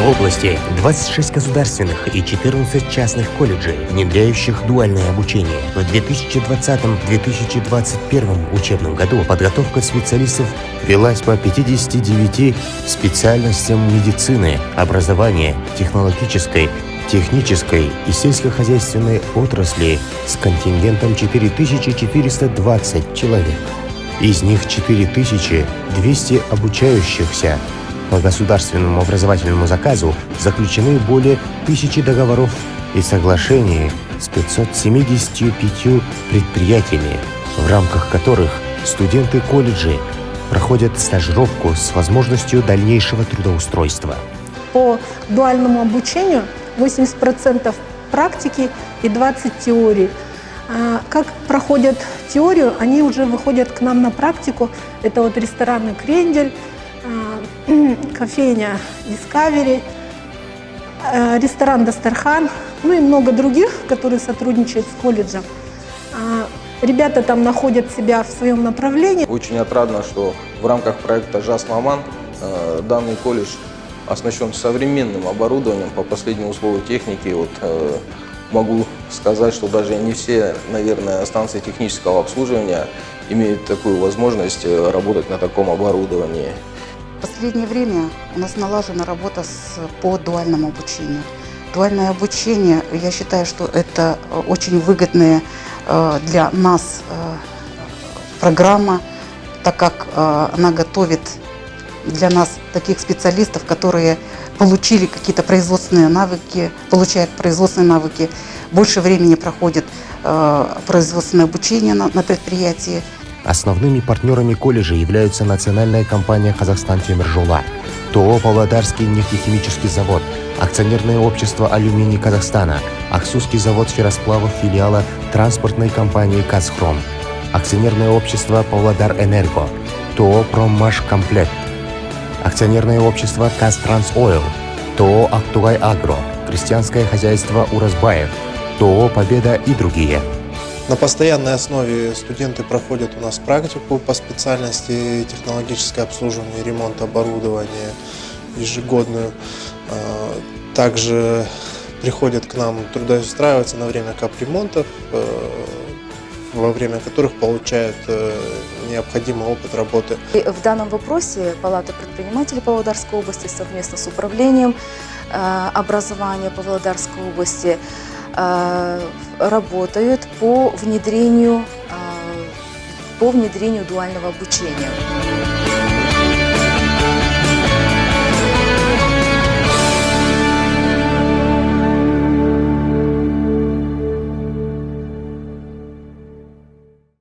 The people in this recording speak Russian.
В области 26 государственных и 14 частных колледжей, внедряющих дуальное обучение. В 2020-2021 учебном году подготовка специалистов велась по 59 специальностям медицины, образования, технологической, технической и сельскохозяйственной отрасли с контингентом 4420 человек. Из них 4200 обучающихся. По государственному образовательному заказу заключены более 1000 договоров и соглашений с 575 предприятиями, в рамках которых студенты колледжей проходят стажировку с возможностью дальнейшего трудоустройства. По дуальному обучению 80% практики и 20 теории. Как проходят теорию, они уже выходят к нам на практику. Это вот рестораны «Крендель», кофейня «Дискавери», ресторан «Дастархан», ну и много других, которые сотрудничают с колледжем. Ребята там находят себя в своем направлении. Очень отрадно, что в рамках проекта «Жас Маман» данный колледж оснащен современным оборудованием по последнему условию техники. Вот, могу сказать, что даже не все, наверное, станции технического обслуживания имеют такую возможность работать на таком оборудовании. В последнее время у нас налажена работа по дуальному обучению. Дуальное обучение, я считаю, что это очень выгодная для нас программа, так как она готовит для нас таких специалистов, которые получили какие-то производственные навыки, получают производственные навыки, больше времени проходит производственное обучение на предприятии. Основными партнерами колледжа являются национальная компания «Казахстан Темиржола», ТОО «Павлодарский нефтехимический завод», акционерное общество «Алюминий Казахстана», Аксусский завод ферросплавов филиала транспортной компании «Казхром», акционерное общество «Павлодар-Энерго», ТОО «Проммашкомплект», акционерное общество «Казтрансойл», ТОО «Актугай Агро», крестьянское хозяйство «Уразбаев», ТОО «Победа» и другие. На постоянной основе студенты проходят у нас практику по специальности технологическое обслуживание и ремонт оборудования ежегодную. Также приходят к нам трудоустраиваться на время капремонтов, во время которых получают необходимый опыт работы. В данном вопросе Палата предпринимателей Павлодарской области совместно с управлением образования Павлодарской области работают по внедрению дуального обучения.